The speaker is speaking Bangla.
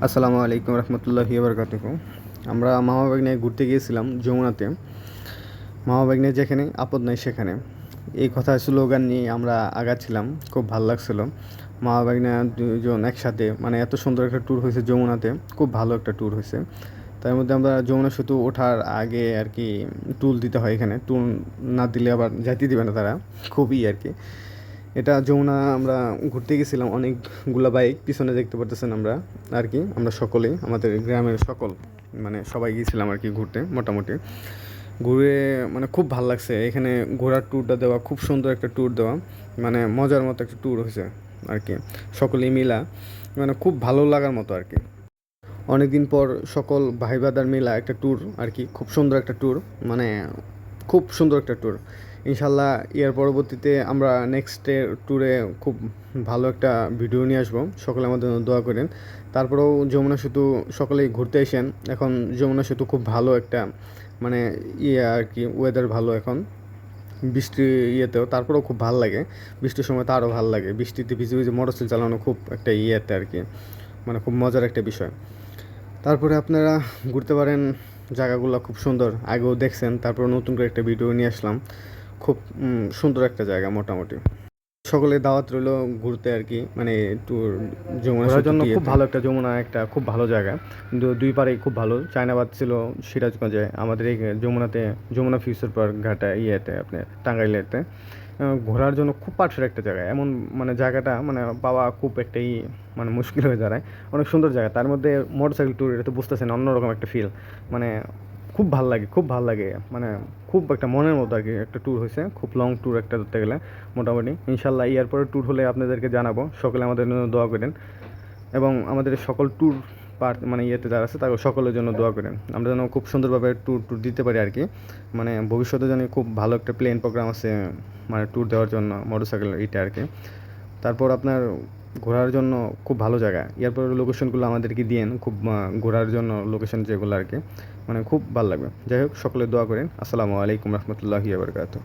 আসসালামু আলাইকুম রহমতুল্লাহি বারকাতুহু। আমরা মামা বাগনায় ঘুরতে গিয়েছিলাম যমুনাতে। মামা বাগনায় যেখানে আপদ নাই সেখানে, এই কথা স্লোগান নিয়ে আমরা আগাচ্ছিলাম। খুব ভালো লাগছিল। মামা বাগনা দুজন একসাথে, মানে এত সুন্দর একটা ট্যুর হয়েছে যমুনাতে। খুব ভালো একটা ট্যুর হয়েছে। তার মধ্যে আমরা যমুনা সেতু ওঠার আগে আর কি টুল দিতে হয়। এখানে টুল না দিলে আবার যাইতে দিবে না তারা। খুবই আর কি, এটা যমুনা আমরা ঘুরতে গেছিলাম। অনেকগুলা বাইক পিছনে দেখতে পারতেছেন আমরা আর কি। আমরা সকলেই, আমাদের গ্রামের সকল, মানে সবাই গিয়েছিলাম আর কি ঘুরতে। মোটামুটি ঘুরে মানে খুব ভালো লাগছে। এখানে ঘোরার ট্যুরটা দেওয়া, খুব সুন্দর একটা ট্যুর দেওয়া, মানে মজার মতো একটা ট্যুর হয়েছে আর কি। সকলেই মিলা, মানে খুব ভালো লাগার মতো আর কি। অনেকদিন পর সকল ভাই ব্রাদার মিলা একটা ট্যুর আর কি। খুব সুন্দর একটা ট্যুর, মানে খুব সুন্দর একটা ট্যুর। ইনশাল্লাহ এর পরবর্তীতে আমরা নেক্সটের ট্যুরে খুব ভালো একটা ভিডিও নিয়ে আসবো। সকলে আমাদের জন্য দোয়া করেন। তারপরেও যমুনা সেতু সকলেই ঘুরতে আসেন। এখন যমুনা সেতু খুব ভালো একটা, মানে ইয়ে আর কি, ওয়েদার ভালো এখন। বৃষ্টি ইয়েতেও তারপরেও খুব ভালো লাগে। বৃষ্টির সময় তো আরও ভালো লাগে। বৃষ্টিতে ভিজে ভিজে মোটরসাইকেল চালানো খুব একটা ইয়েতে আর কি, মানে খুব মজার একটা বিষয়। তারপরে আপনারা ঘুরতে পারেন। জায়গাগুলো খুব সুন্দর, আগেও দেখছেন। তারপর নতুন করে একটা ভিডিও নিয়ে আসলাম। খুব সুন্দর একটা জায়গা মোটামুটি। সকলে দাওয়াত রইলো ঘুরতে আর কি, মানে ট্যুর যমুনা ঘোরার জন্য খুব ভালো একটা, যমুনা একটা খুব ভালো জায়গা। কিন্তু দুই পারেই খুব ভালো। চায়নাবাদ ছিল সিরাজগঞ্জে, আমাদের এই যমুনাতে, যমুনা ফিউচার পার্ক ঘাটা ইয়েতে আপনার টাঙ্গাইলেতে। ঘোরার জন্য খুব পারফেক্ট একটা জায়গা। এমন মানে জায়গাটা মানে পাওয়া খুব একটাই মানে মুশকিল হয়ে দাঁড়ায়। অনেক সুন্দর জায়গা, তার মধ্যে মোটরসাইকেল ট্যুর, এটা তো বুঝতেছেন অন্যরকম একটা ফিল। মানে খুব ভাল লাগে, খুব ভাল লাগে। মানে খুব একটা মনের মতো আর কি একটা ট্যুর হয়েছে। খুব লং ট্যুর একটা ধরতে গেলে মোটামুটি। ইনশাল্লাহ এরপরে ট্যুর হলে আপনাদেরকে জানাবো। সকলে আমাদের জন্য দোয়া করেন এবং আমাদের সকল ট্যুর মানে ইয়েতে যারা আছে তাকে সকলের জন্য দোয়া করেন। আমরা যেন খুব সুন্দরভাবে ট্যুর দিতে পারি আর কি। মানে ভবিষ্যতে যেন খুব ভালো একটা প্ল্যান প্রোগ্রাম আছে, মানে ট্যুর দেওয়ার জন্য মোটরসাইকেল এটা আর কি। তারপর আপনার ঘোরার জন্য খুব ভালো জায়গা। এরপর লোকেশনগুলো আমাদেরকে দিয়েন, খুব ঘোরার জন্য লোকেশন যেগুলো আর কি, মানে খুব ভালো লাগবে। যাই হোক, সকলে দোয়া করেন। আসসালামু আলাইকুম রহমতুল্লাহি ওয়া বারাকাতুহু।